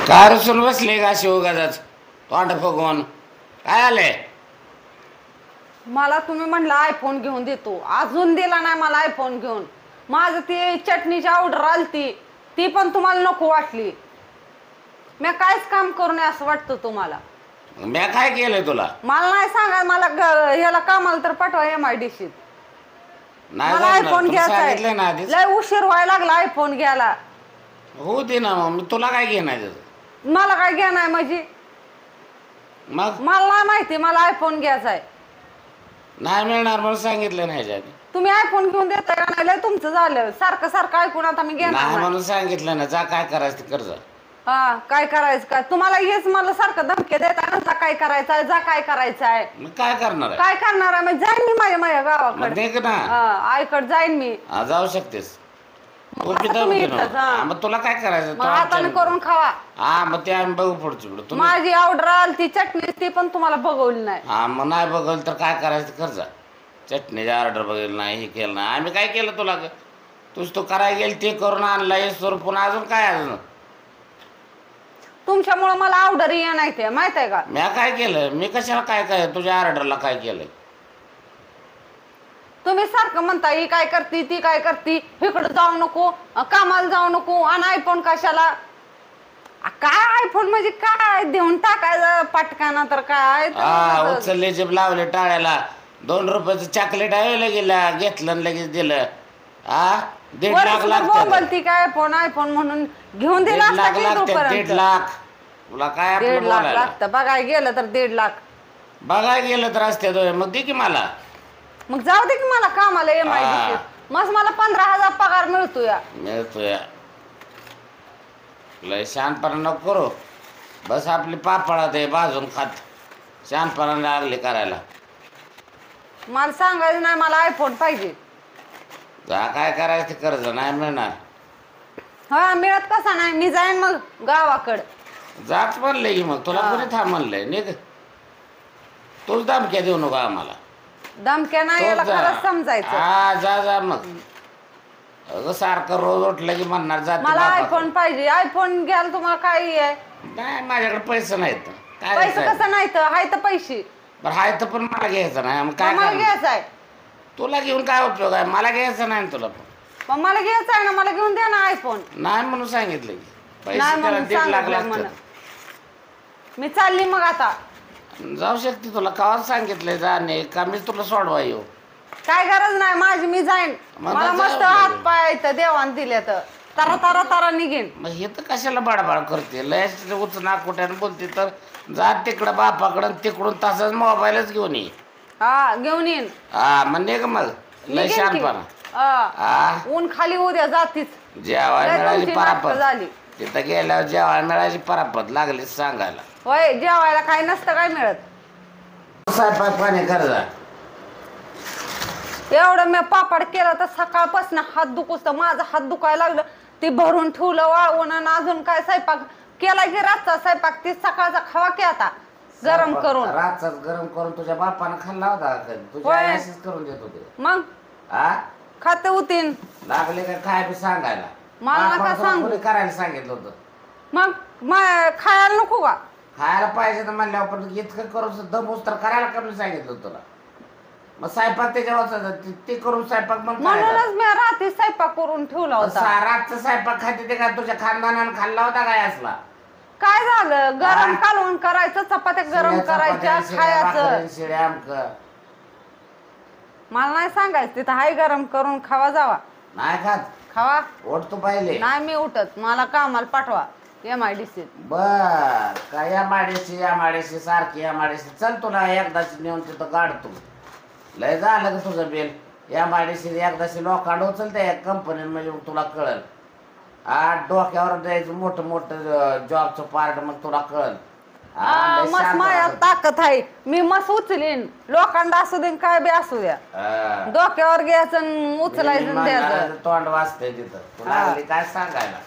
काय रुसून बसले का शिवगाजाच तोंड फुगवून काय आले? मला तुम्ही म्हणलं आयफोन घेऊन देतो, अजून दिला नाही मला आयफोन घेऊन. माझं ती चटणीची ऑर्डर आलती, ती पण तुम्हाला नको वाटली. मी काहीच काम करू नये असं वाटतं तुम्हाला. मी काय केलंय तुला? मला नाही सांगा, मला ह्याला कामाला तर पाठवा MIDC. मला आयफोन घ्यायचा आहे. लय उशीर व्हायला लागला आयफोन घ्यायला. हो दे ना, मग मी तुला काय घेणार त्याचं? मला काय घेणं आहे म्हणजे? मग मला नाही माहिती, मला आयफोन घ्यायचा आहे. नाही मिळणार म्हणून सांगितलं नाही ह्याच्या आधी. तुम्ही आयफोन घेऊन देताय का नाही? लय तुमचं झालं, सारखं सारखं ऐकून आता मी घेणार नाही नाही. म्हणून सांगितलं ना, जा काय करायचं ते कर जा. हा, काय करायचं काय? तुम्हाला हेच मला सारखं धमकी देता ना, जा काय करायचं आहे, जा काय करायचं आहे. मग काय करणार आहे? काय करणार आहे? मग जाईन मी माझ्या मग गावाकडे. दे ना. आईकडे जाईन मी. जाऊ शकतेस. तुम्ही इथंच, हा. मग तुला काय करायचं? मग हाताने करून खावा. हा, मग ते आम्ही बघू पुढचं पुढं. माझी ऑर्डर आली ती चटणी, ती पण तुम्हाला बघवली नाही. हा, मग नाही बघल तर काय करायचं ते कर जा. चटणीची ऑर्डर बघेल नाही, हे केलं नाही. आम्ही काय केलं तुला? तूच तो करायला गेल ते करून आणला हे स्वरूप, अजून काय अजून? तुमच्यामुळे मला ऑर्डर ये नाही ते माहित आहे का? मी काय केलं? मी कशाला काय काय तुझ्या ऑर्डरला काय केलंय? तुम्ही सारखं म्हणता ही काय करती, ती काय करती, इकडे जाऊ नको, कामाला जाऊ नको, आणि आयफोन कशाला? काय आयफोन म्हणजे काय? देऊन टाकायचं पटकाना तर काय? उचलले जे लावले टाळ्याला. 2 रुपयाचं चॉकलेट आहे गेला घेतलं आणि लगेच दिलं. 1.5 लाख बोलती काय आयफोन आयफोन म्हणून घेऊन दिला असता की 1.5 लाख तुला काय? 1.5 लाख लागतं बघायला गेलं तर 1.5 लाख बघायला गेलं तर असते. मग दे की मला. मग जाऊ दे की मला कामाला MIDC. मग मला 15,000 पगार मिळतोय. लय शहाणपणा नको करू. बस आपली पापडात आहे भाजून खात. शहाणपणा लागले करायला. मला सांगायचं नाही, मला आयफोन पाहिजे. जा काय करायचं ते कर्ज नाही मिळणार. हा, मिळत कसा नाही? मी जाईन मग गावाकडे. जाच म्हणलंय की मग तुला कोणी थांब म्हणलंय? निघ. तूच धमक्या देऊ नको आम्हाला. धमक्या नाही, याला खरंच समजायचं. जा मग. अगं सारखं रोज उठलं की म्हणणार जाते. मला आयफोन पाहिजे. आयफोन घ्यायला तुम्हाला काय आहे? नाही, माझ्याकडे पैसे नाहीत. पैसे कसं नाही तर हाय तर पैसे. बरं हाय तर पण मला घ्यायचं नाही. मग काय मला घ्यायचं आहे. तुला घेऊन काय उपयोग आहे? मला घ्यायचं नाही तुला पण. पण मला घ्यायचं आहे ना, मला घेऊन द्या ना आयफोन. नाही म्हणून सांगितलं की पैसे नाही त्याला म्हणून 1.5 लाख सांगितलं म्हणून. लागतात. मी चालली मग आता. जाऊ शकते. तुला कावाच सांगितलंय जाणे का? मी तुला सोडवा येऊ? काय गरज नाही माझी, मी जाईन. मला मस्त हात पाय इथं देवान दिले तर तारा तारा तारा निघेन. मग हे तर कशाला बाडबाड करते? लय उचना कुठ्यानं बोलते तर जा तिकडं बापाकडं, तिकडून तसाच मोबाईलच घेऊन ये. हा, घेऊन येईन. मग निघ मग. लय शहाणपणा. ऊन खाली उद्या जातीच. जेवायला मिळाली परापत झाली. तिथं गेल्यावर जेवायला मिळायची परापत लागली सांगायला. होय, जेवायला काय नसतं काय मिळत. स्वयंपाक पाणी कर जा. एवढं मी पापड केलं तर सकाळपासून हात दुखूस तर माझा हात दुखायला लागलं. ती भरून ठेवलं वाळवून, आणि अजून काय स्वयंपाक केला की रातचा स्वयंपाक ती सकाळचा खावा की आता गरम करून. रातचाच गरम करून तुझ्या बापानं खाल्ला होता. तुझ्या आईशीच करून देत होते. मग खाते होतीन. लागले का काय बी सांगायला? मला नका सांगू. करायला सांगितलं होतं. मग खायला नको का? खायला पाहिजे तर म्हणल्यावर पण इतकं करून दमूस तर करायला कमी सांगितलं होतं तुला. मग स्वयंपाक त्याच्यावर ते करून स्वयंपाक मग म्हणूनच मी रात्री स्वयंपाक करून ठेवला होता. रातचा स्वयंपाक खाते ते का तुझ्या खानदानानं खाल्ला होता काय असला? काय झालं? गरम कालवण करायचं, चपात्या गरम करायच्या, खायचं. मला नाही सांगायचं तिथं हाय गरम करून खावा जावा. नाही खात. खावा. उठतो पाहिले. नाही मी उठत, मला कामाला पाठवा MIDC. बर काय या माडेशी चल तुला एकदाची नेऊन तिथं काढतो. लय झालं का तुझं बेल? या माडेशी एकदाशी लोकांड उचलते कंपनी म्हणजे तुला कळल. डोक्यावर द्यायचं मोठं मोठं जॉबचं पार्ट, मग तुला कळल. मस्त माझ्या ताकद आहे. मी मस्त उचलीन. लोखंड असू दे काय बी असू द्या. डोक्यावर घ्यायचं उचलायचं द्यायचं. तोंड वाजतंय तिथं. तुला लागली काय सांगायला?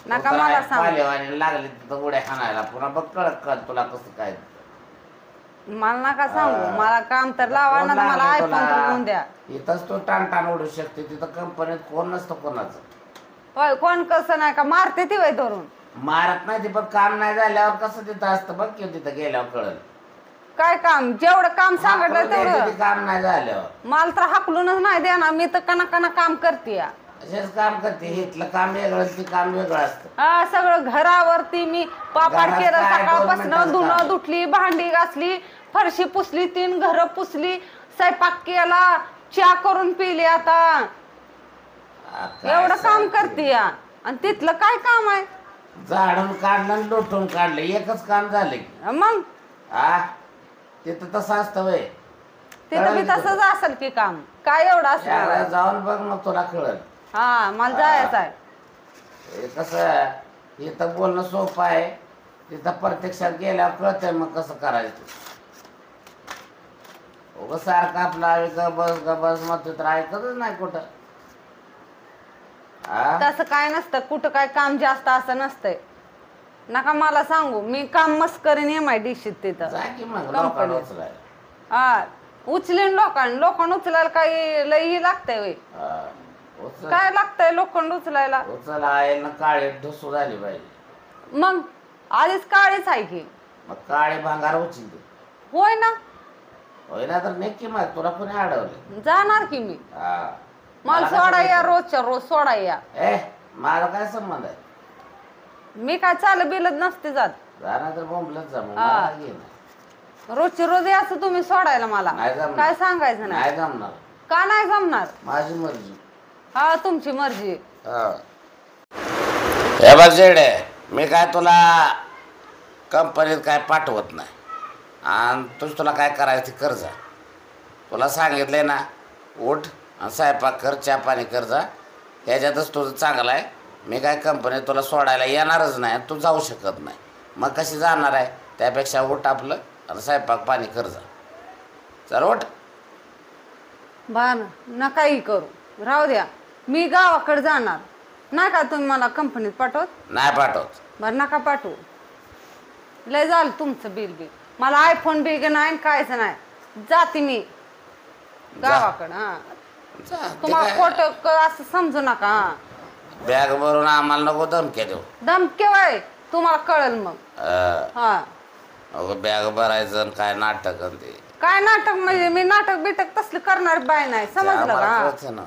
नका मला सांग. लागली तिथं उड्या खाणायला. पुन्हा बघ कळत तुला कसं काय. मला नका सांगू. मला काम तर लावा ना, मला आयफोन घेऊन द्या. इथंच तो टाण उडू शकते. तिथं कंपनीत कोण नसतं कोणाचं. होय, कोण कसं नाही का मारते ती वय धरून. मारत नाही ते, पण काम नाही झाल्यावर कसं तिथं असतं बघ की तिथं गेल्यावर कळलं. काय काम? जेवढं काम सांगितलं हाकलून द्यायचं तेवढं. ते काम नाही झाल्यावर. मला तर हाकलूनच नाही देणार. मी तर कना कना काम करते. असेच काम करते. इथलं काम वेगळं ते काम वेगळं असतं. हा, सगळं घरावरती मी पापाड घरात केलं. काय 2 सकाळपासून मिनिटाचं धुणं काम. धुतली, भांडी घासली, फरशी पुसली, 3 घरं पुसली, स्वयंपाक केला, चहा करून पिली. आता काय एवढं काम सांगते. करते. आणि तिथलं काय काम आहे? झाडून काढलं आणि लोटून काढलं, एकच काम झालं की. मग हा, तिथं तसं असतं वय. तिथं बी तसंच असेल की काम. काय एवढं असणार आहे? जाऊन बघ मग तुला कळल. हा, मला जायचं आहे. हे कसं इथं बोलणं सोपं आहे, तिथं प्रत्यक्षात गेल्यावर कळतंय मग कसं करायचं. उगं सारखं आपला गबस मग तर ऐकतच नाही कुठं. हा, तसं काय नसतं. कुठं काय काम जास्त असं नसतंय. नका मला सांगू. मी काम मस्त करीन MIDC तिथं. जा की मग कंपनीत. लोकांना उचलायला. हा, उचलीन लोकांना उचलायला काही लई लागतंय वय. हा, उचल काय लागतंय लोखंड उचलायला? उचल आहे ना, काळे ढुसू झाली पाहिजे. मग आधीच काळीच आहे की. मग काळे भांगार उचलते. होय ना, होय ना, तर नक्की मग तुला कोणी अडवले. जाणार की मी. हा, मला काय सोडा या, सांगितलं? रोजच्या रोज सोडा या. माझा काय संबंध आहे. मी काय चाल बिलत नसते जात. जाणार तर बोंबलत जा मग, हा. मला घे ना. रोजची रोज याचं तुम्ही सोडायला मला नाही जमणार. काय सांगायचं नाही. नाही जमणार. का नाही जमणार? माझी मर्जी. हा, तुमची मर्जी. हा. हे बघ जेडे, मी काय तुला कंपनीत काय पाठवत नाही. आणि तुला काय करायचं ते कर जा. तुला सांगितलंय ना, उठ आणि स्वयंपाक कर, चहा पाणी कर जा. ह्याच्यातच तुझं चांगलं आहे. मी काय कंपनीत तुला सोडायला येणारच नाही, तू जाऊ शकत नाही. मग कशी जाणार आहे? त्यापेक्षा उठ आपलं आणि स्वयंपाक पाणी कर जा. चल उठ. बर, नकाही करू, राहू द्या. मी गावाकडे जाणार नाही का. तुम्ही मला कंपनीत पाठवत? नाही पाठवत. बरं, नका पाठवू. लय झालं तुमचं बिल. मला आयफोन बिल नाही, कायच नाही. जाते मी गावाकडं. हा, जा, ते तुम्हाला काय खोटं असं समजू नका. हा, बॅग भरून आम्हाला नको धमक्या देऊ. धमके वय तुम्हाला कळेल मग. हा, अगं बॅग भरायचं आणि काय नाटक आणि ते. काय नाटक म्हणजे? मी नाटक बिटक तसलं करणार बाय नाही, समजलं आम्हाला का? कळतं ना.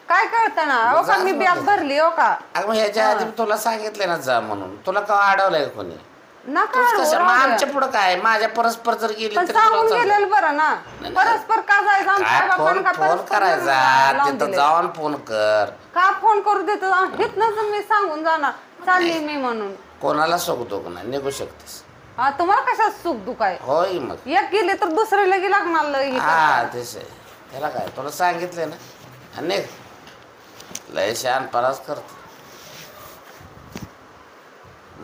काय कळतं ना? हो का, मी बॅग भरली. हो का, अगं मग ह्याच्या आधी तुला सांगितले ना जा म्हणून. तुला का अडवलंय कोणी? नका तूच अडवू, कशा मग राहू द्या. आमच्या पुढं काय? माझ्या परस्पर जर गेली पण तर सांगून तुला चालतं. गेलेलं बरं ना. नाही. परस्पर का जायचं? आमच्या काय बापानं का फोन परस्पर करायचा लावून तिथं दिले? जाऊन फोन कर. का फोन करू देतो? हिथनंच मी सांगून जाणार चालली मी म्हणून. कोणाला सोगतो का नाही, निघू शकतेस. हा, तुम्हाला कशात सुख दुख आहे? होय मग. एक गेले तर दुसरे लगे लागणार लगे. हा तेच आहे. त्याला काय तुला सांगितले ना. आणि निघ. लय शहाणपणाच करतो.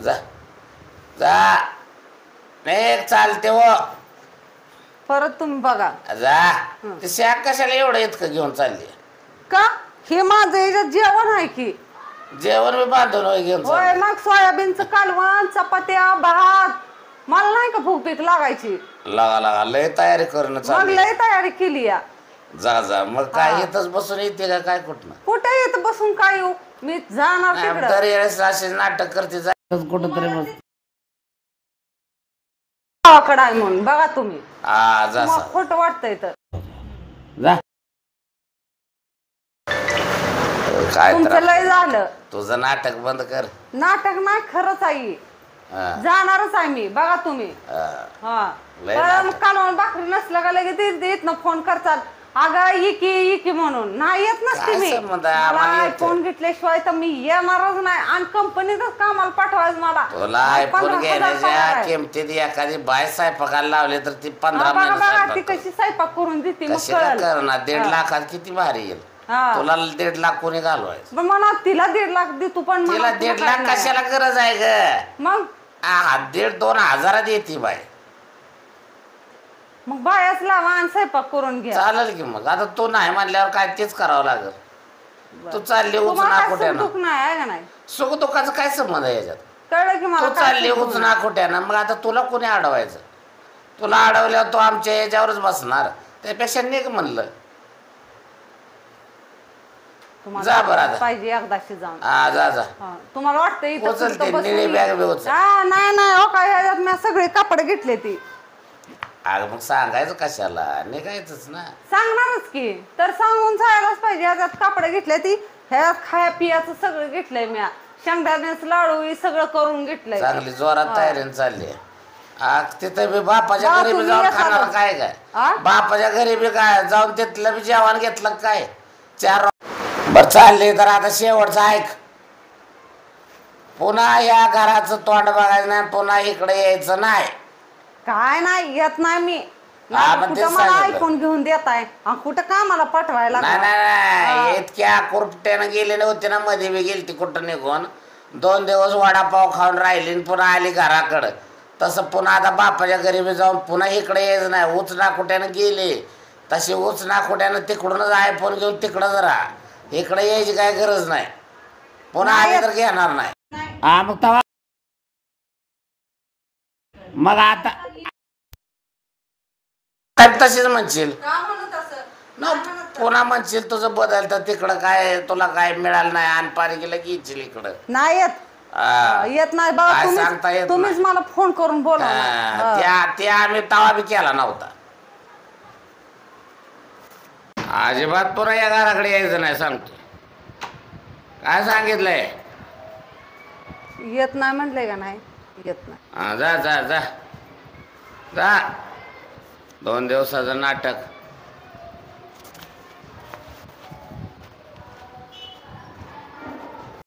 जा जा, नाही चालते हो. परत तुम्ही बघा. जा. ते शाक कशाला एवढं इतकं घेऊन चालली? का? हे माझं याच्यात जेवण आहे की. जेवण मी बांधून घेऊन होय, चालली. मग सोयाबीनचं कालवण, चपात्या, भात. मला नाही का भूक पीक लागायची? लागा लय तयारी करणं मग चालली. लय तयारी केली या. जा जा. मग काय हा. इथंच बसून येते का काय कुठनं? कुठे येत बसून काय येऊ? मी जाणार तिकडं. दर वेळेस असे नाटक करते जा कुठं तरी बस. गावाकडं आहे म्हणून बघा तुम्ही. हा जा मग खोटं वाटतंय तर. जा. काय तुमचं त्रास? लय झालं. तुझं नाटक बंद कर. नाटक नाही, खरंच आहे. हा, जाणारच आहे मी, बघा तुम्ही. हा. हा, लय बरं, नाटक. मग कालवण भाकरी नसलं का लगेच येत ना फोन करतात. अगं इकी म्हणून नाही येत नसते काय मी. संबंध आहे? आम्हाला येतं. फोन घेतल्याशिवाय तर मी येणारच नाही. आणि कंपनीतच कामाला पाठवायचं मला. तुला आणि आयफोन 15,000 पगार घेण्याच्या आहे. किमतीत एखादी बाय स्वयंपाकाला लावले तर ती 15 हा, बघा महिने बघा ती स्वयंपाक करते. कशी स्वयंपाक करून देते मग कशी काय कळेल. करणार? 1.5 लाखात किती भारी येईल. हा. तुला 1.5 लाख कोणी घालवायचं? पण मला तिला 1.5 लाख दे तू. पण तिला मला 1.5 काय लाख नाही. कशाला गरज आहे ग? मग 1.5-2 हजारात येते बाय. मग बायाच लावा आणि स्वयंपाक करून घ्या. चालेल की मग. आता तू नाही म्हणल्यावर काय तेच करावं लागेल. तू चालली तुम्हाला उचना काय सुख खोट्यानं. दुख नाही आहे का नाही? सुख दुःखाचं काय संबंध आहे याच्यात? कळलं की मला तू काय चालली सुख दुख उचना खोट्यानं. मग आता तुला कोणी अडवायचं? तुला अडवल्यावर तू आमच्या याच्यावरच बसणार. त्यापेक्षा निघ म्हणलं. जा बरं आता. पाहिजे एकदाशी जाऊन. हा जा जा. हा, तुम्हाला वाटतं इथं उचल कुठं ते बसून निळी बॅग बी उचल. हा, नाही नाही हो काय ह्याच्यात मी सगळे कपडे घेतले ती. अगं मग सांगायचं कशाला निघायचंच ना. सांगणारच की तर सांगून जायलाच पाहिजे. ह्याच्यात कपडे घेतले ती, ह्याच्यात खाया पियाचं सगळं घेतलंय मी. शेंगदाण्याचं लाडू हे सगळं करून घेतलंय. चांगली जोरात तयारीने चालली. तिथं बी बापाच्या जा घरी बी तुम्ही जाऊन या खाणार साधं. काय काय आ? बापाच्या घरी बी काय जाऊन तिथलं बी जेवण घेतलं काय 4 बर चालले. तर आता शेवटचं ऐक, पुन्हा या घराचं तोंड बघायचं नाही, पुन्हा इकडे यायचं नाही. काय नाही येत नाही मी. हा, मग कुठं तेच मला सांगितलं. ऐकून घेऊन देताय कुठं कामाला पटवायला नाही लागलाय? नाही नाही, इतक्या कुरपट्यानं गेलेले होते ना, मध्ये बी गेली ती कुठं निघून 2 दिवस वडापाव खाऊन राहिली आणि पुन्हा आली घराकडं. तसं पुन्हा आता बापाच्या घरी बी जाऊन पुन्हा इकडे यायचं नाही. उच नाकुट्यानं गेली तशी उच नाकुट्यानं तिकडूनच आयफोन घेऊन तिकडंच राहा. इकडे यायची काय गरज नाही. पुन्हा आली तर घेणार नाही. हा मग तवा मग आता तशीच म्हणशील ना, पुन्हा म्हणशील तुझं बदल तर तिकडं काय तुला काय मिळालं नाही आणि पाणी गेलं की येशील इकडं. नाही येत नाही काय बाबा. सांगता येत तुम्हीच नाही. मला फोन करून बोला. ते आम्ही तवा बी केला नव्हता. अजिबात पुन्हा या घराकडे यायचं नाही सांगतो. काय सांगितलंय? येत नाही म्हटलंय का? नाही येत नाही. जा जा जा जा. 2 दिवसाचं नाटक.